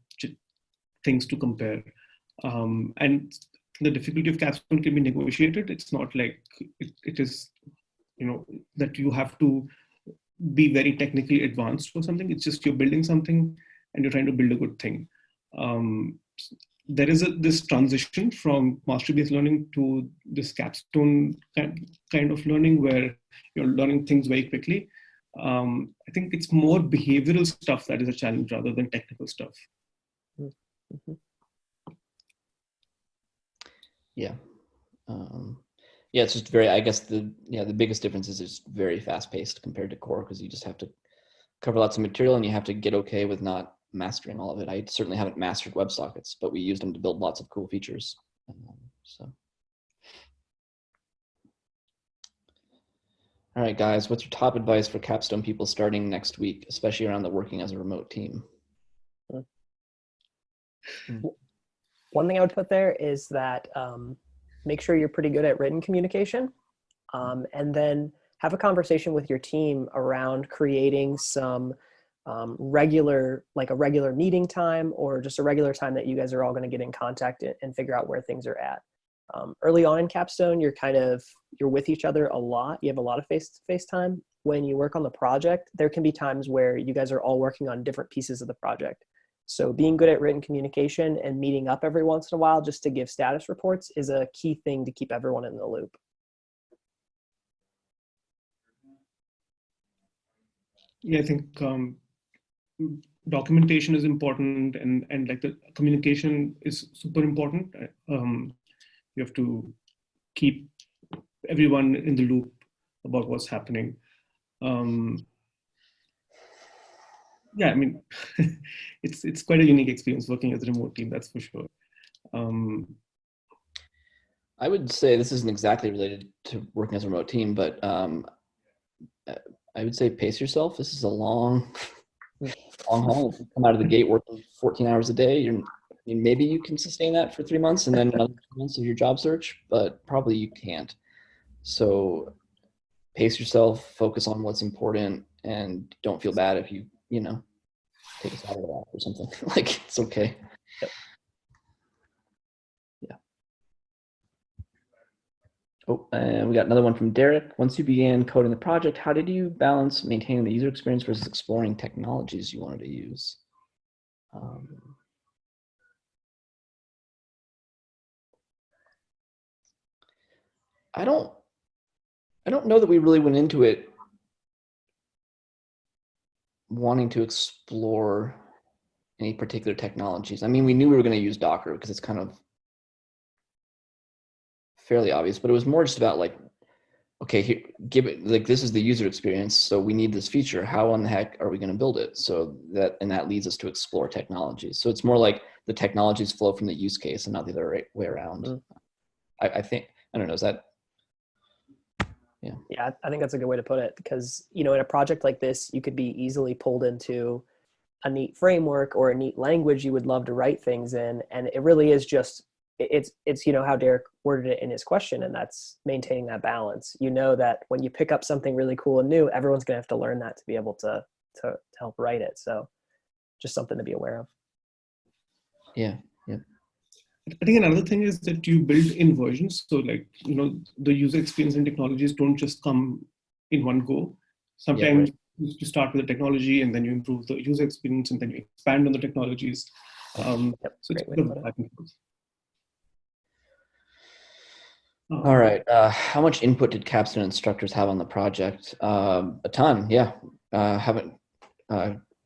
things to compare. And the difficulty of Capstone can be negotiated. It's not like it is, that you have to be very technically advanced for something. It's just you're building something and you're trying to build a good thing. There is this transition from mastery-based learning to this Capstone kind of learning where you're learning things very quickly. I think it's more behavioral stuff that is a challenge rather than technical stuff. Mm-hmm. Yeah. Yeah, it's just very, I guess the biggest difference is it's very fast paced compared to Core, because you just have to cover lots of material and you have to get okay with not mastering all of it. I certainly haven't mastered WebSockets, but we used them to build lots of cool features. So. All right, guys, what's your top advice for Capstone people starting next week, especially around the working as a remote team? One thing I would put there is that make sure you're pretty good at written communication, and then have a conversation with your team around creating some regular meeting time, or just a regular time that you guys are all going to get in contact and figure out where things are at. Early on in Capstone, you're with each other a lot. You have a lot of face-to-face time. When you work on the project, there can be times where you guys are all working on different pieces of the project. So being good at written communication and meeting up every once in a while just to give status reports is a key thing to keep everyone in the loop. Yeah, I think documentation is important, and like the communication is super important. You have to keep everyone in the loop about what's happening. Yeah, I mean, it's quite a unique experience working as a remote team, that's for sure. I would say this isn't exactly related to working as a remote team, but I would say pace yourself. This is a long haul. If you come out of the gate working 14 hours a day, maybe you can sustain that for 3 months and then another 2 months of your job search, but probably you can't. So pace yourself, focus on what's important, and don't feel bad if you take a Saturday off or something. Like, it's okay. Yep. Yeah. Oh, and we got another one from Derek. Once you began coding the project, how did you balance maintaining the user experience versus exploring technologies you wanted to use? I don't know that we really went into it wanting to explore any particular technologies. I mean, we knew we were going to use Docker because it's kind of fairly obvious, but it was more just about like, okay, here, give it, like, this is the user experience, so we need this feature. How on the heck are we going to build it? So that leads us to explore technologies. So it's more like the technologies flow from the use case and not the other way around. Mm-hmm. I think, I don't know, is that? Yeah. Yeah, I think that's a good way to put it, because, you know, in a project like this, you could be easily pulled into a neat framework or a neat language you would love to write things in. And it really is just, it's, you know, how Derek worded it in his question, and that's maintaining that balance. You know that when you pick up something really cool and new, everyone's going to have to learn that to be able to help write it. So just something to be aware of. Yeah. Yeah. I think another thing is that you build in versions. So like, you know, the user experience and technologies don't just come in one go. Sometimes you start with the technology and then you improve the user experience and then you expand on the technologies. So it's back and forth. All right. How much input did Capstone instructors have on the project? A ton, yeah.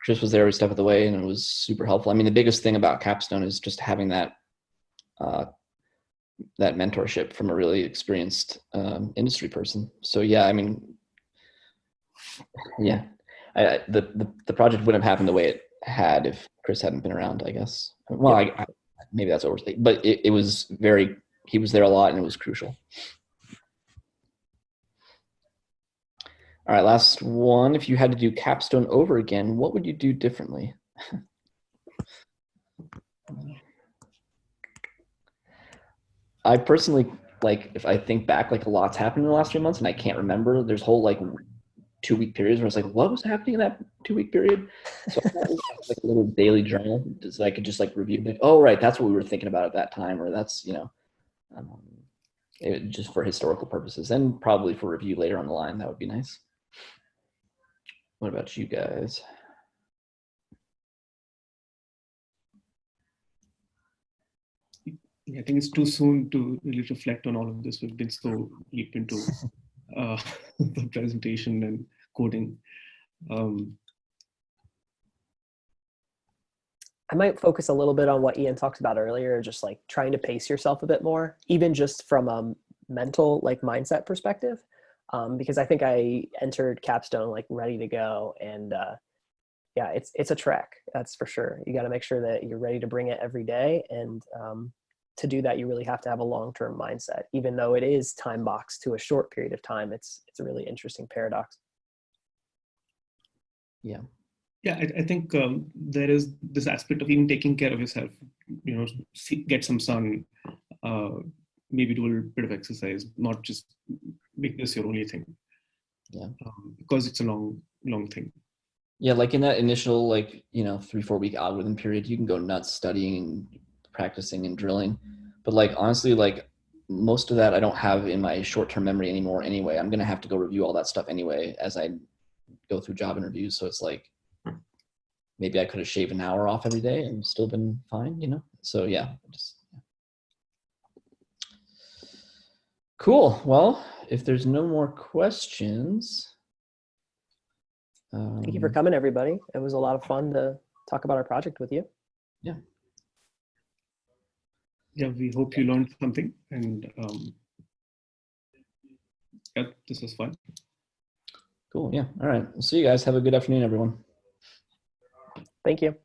Chris was there every step of the way, and it was super helpful. I mean, the biggest thing about Capstone is just having that mentorship from a really experienced industry person. So yeah, I mean, yeah, the project wouldn't have happened the way it had if Chris hadn't been around, I guess. Well, I maybe that's overstated, but it was very. He was there a lot, and it was crucial. All right, last one. If you had to do Capstone over again, what would you do differently? I personally, like, if I think back, like, a lot's happened in the last 3 months, and I can't remember. There's whole like 2-week periods where it's like, what was happening in that 2-week period? So I have like a little daily journal so I could just like review, like, oh right, that's what we were thinking about at that time, or that's, you know, just for historical purposes, and probably for review later on the line. That would be nice. What about you guys? I think it's too soon to really reflect on all of this. We've been so deep into the presentation and coding. I might focus a little bit on what Ian talked about earlier, just like trying to pace yourself a bit more, even just from a mental, like, mindset perspective. Because I think I entered Capstone like ready to go, and yeah, it's a trek, that's for sure. You got to make sure that you're ready to bring it every day, and to do that, you really have to have a long-term mindset. Even though it is time boxed to a short period of time, it's a really interesting paradox. Yeah. Yeah, I think there is this aspect of even taking care of yourself. You know, get some sun, maybe do a little bit of exercise, not just make this your only thing. Yeah. Because it's a long thing. Yeah, like in that initial, like, you know, 3-4 week algorithm period, you can go nuts studying and practicing and drilling. But like, honestly, like, most of that I don't have in my short-term memory anymore anyway. I'm going to have to go review all that stuff anyway as I go through job interviews. So it's like, maybe I could have shaved an hour off every day and still been fine, you know? So yeah, Cool. Well, if there's no more questions. Thank you for coming, everybody. It was a lot of fun to talk about our project with you. Yeah. Yeah, we hope you learned something, and yeah, this was fun. Cool. Yeah. All right. We'll see you guys. Have a good afternoon, everyone. Thank you.